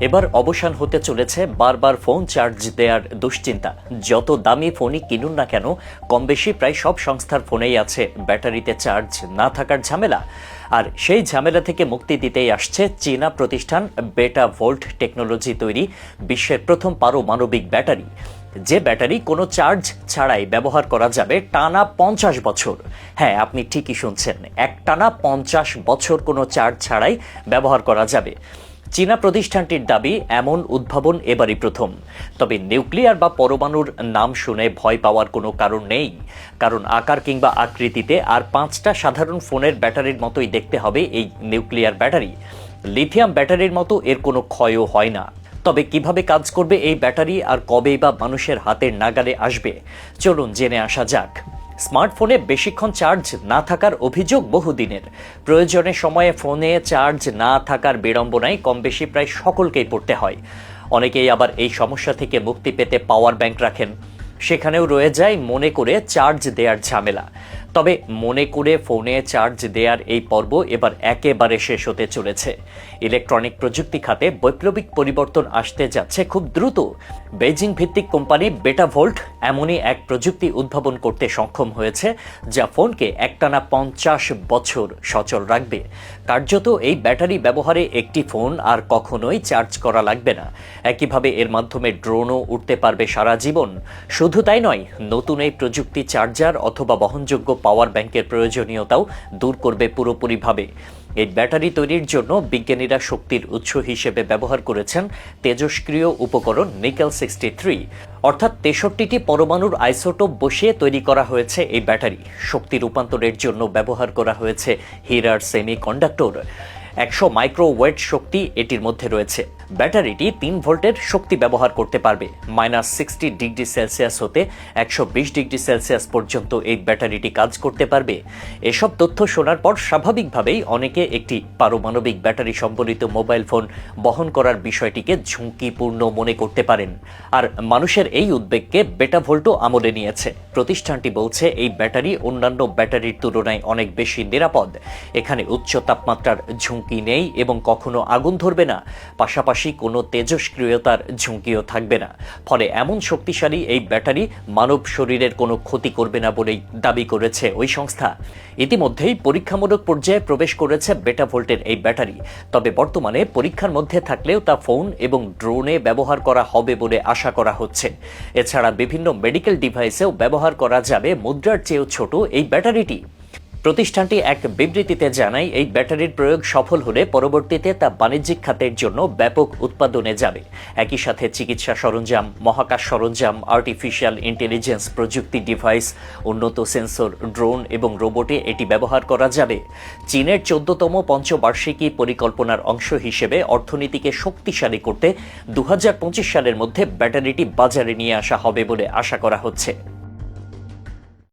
এবার অবসান হতে চলেছে বারবার ফোন চার্জ দেওয়ার দুশ্চিন্তা। যত দামি ফোনই কিনুন না কেন, কম বেশি প্রায় সব সংস্থার ফোনেই আছে ব্যাটারিতে চার্জ না থাকার ঝামেলা। আর সেই ঝামেলা থেকে মুক্তি দিতেই আসছে চীনা প্রতিষ্ঠান বেটা ভোল্ট টেকনোলজি তৈরি বিশ্বের প্রথম পারমাণবিক ব্যাটারি, যে ব্যাটারি কোনো চার্জ ছাড়াই ব্যবহার করা যাবে টানা 50 বছর। হ্যাঁ, আপনি ঠিকই শুনছেন, একটানা 50 বছর কোনো চার্জ ছাড়াই ব্যবহার করা যাবে। চীনা প্রতিষ্ঠানটির দাবি এমন উদ্ভাবন এবারই প্রথম। তবে নিউক্লিয়ার বা পরমাণুর নাম শুনে ভয় পাওয়ার কোনো কারণ নেই, কারণ আকার কিংবা আকৃতিতে আর 5টা সাধারণ ফোনের ব্যাটারির মতোই দেখতে হবে এই নিউক্লিয়ার ব্যাটারি। লিথিয়াম ব্যাটারির মতো এর কোনো ক্ষয়ও হয় না। তবে কিভাবে কাজ করবে এই ব্যাটারি আর কবেই বা মানুষের হাতের নাগালে আসবে, চলুন জেনে আসা যাক। স্মার্টফোনে বেশিক্ষণ চার্জ না থাকার অভিযোগ বহুদিনের। প্রয়োজনের সময়ে ফোনে চার্জ না থাকার বিড়ম্বনায় কম বেশি প্রায় সকলকেই পড়তে হয়। অনেকেই আবার এই সমস্যা থেকে মুক্তি পেতে পাওয়ার ব্যাংক রাখেন, সেখানেও রয়ে যায় মনে করে চার্জ দেওয়ার ঝামেলা। তবে মনে করে ফোনে চার্জ দেওয়ার এই পর্ব এবার একেবারে শেষ হতে চলেছে। ইলেকট্রনিক প্রযুক্তি খাতে বৈপ্লবিক পরিবর্তন আসতে যাচ্ছে খুব দ্রুত। বেজিং ভিত্তিক কোম্পানি বেটা ভোল্ট এমনই এক প্রযুক্তি উদ্ভাবন করতে সক্ষম হয়েছে, যা ফোনকে একটানা 50 বছর সচল রাখবে। কার্যত এই ব্যাটারি ব্যবহারে একটি ফোন আর কখনোই চার্জ করা লাগবে না। একইভাবে এর মাধ্যমে ড্রোনও উঠতে পারবে সারা জীবন। শুধু তাই নয়, নতুন এই প্রযুক্তি চার্জার অথবা বহনযোগ্য পাওয়ার ব্যাংকের প্রয়োজনীয়তাও দূর করবে পুরোপুরিভাবে। এই ব্যাটারি তৈরির জন্য বিজ্ঞানীরা শক্তির উৎস হিসেবে ব্যবহার করেছেন তেজস্ক্রিয় উপকরণ নিকেল 63, অর্থাৎ 63টি পরমাণুর আইসোটোপ বসিয়ে তৈরি করা হয়েছে এই ব্যাটারি। শক্তি রূপান্তরের জন্য ব্যবহার করা হয়েছে হীরার সেমিকন্ডাক্টর। 100 মাইক্রোওয়েট শক্তি এটির মধ্যে রয়েছে। ব্যাটারিটি 3 ভোল্টের শক্তি ব্যবহার করতে পারবে। -60 ডিগ্রি সেলসিয়াস হতে 120 ডিগ্রি সেলসিয়াস পর্যন্ত এই ব্যাটারিটি কাজ করতে পারবে। এসব তথ্য শোনার পর স্বাভাবিকভাবেই অনেকে একটি পারমাণবিক ব্যাটারি সম্বলিত মোবাইল ফোন বহন করার বিষয়টিকে ঝুঁকিপূর্ণ মনে করতে পারেন। আর মানুষের এই উদ্বেগকে বেটা ভোল্টও আমলে নিয়েছে। প্রতিষ্ঠানটি বলছে এই ব্যাটারি অন্যান্য ব্যাটারির তুলনায় অনেক বেশি নিরাপদ। এখানে উচ্চ তাপমাত্রার ঝুঁকি নেই এবং কখনো আগুন ধরবে না। পাশাপাশি কোনো তেজস্ক্রিয়তার ঝুঁকিও থাকবে না। ফলে এমন শক্তিশালী এই ব্যাটারি মানব শরীরের কোনো ক্ষতি করবে না বলেই দাবি করেছে ওই সংস্থা। ইতিমধ্যেই পরীক্ষামূলক পর্যায়ে প্রবেশ করেছে বেটা ভোল্টের এই ব্যাটারি। তবে বর্তমানে পরীক্ষার মধ্যে থাকলেও তা ফোন এবং ড্রোনে ব্যবহার করা হবে বলে আশা করা হচ্ছে। এছাড়া বিভিন্ন মেডিকেল ডিভাইসেও ব্যবহার করা যাবে মুদ্রার চেয়েও ছোট এই ব্যাটারিটি। প্রতিষ্ঠানটি এক বিবৃতিতে জানায়, এই ব্যাটারির প্রয়োগ সফল হলে পরবর্তীতে তা বাণিজ্যিক খাতের জন্য ব্যাপক উৎপাদনে যাবে। একই সাথে চিকিৎসা সরঞ্জাম, মহাকাশ সরঞ্জাম, আর্টিফিশিয়াল ইন্টেলিজেন্স প্রযুক্তি ডিভাইস, উন্নত সেন্সর, ড্রোন এবং রোবটে এটি ব্যবহার করা যাবে। চীনের 14তম পঞ্চবার্ষিকী পরিকল্পনার অংশ হিসেবে অর্থনীতিকে শক্তিশালী করতে 2025 সালের মধ্যে ব্যাটারিটি বাজারে নিয়ে আসা হবে বলে আশা করা হচ্ছে।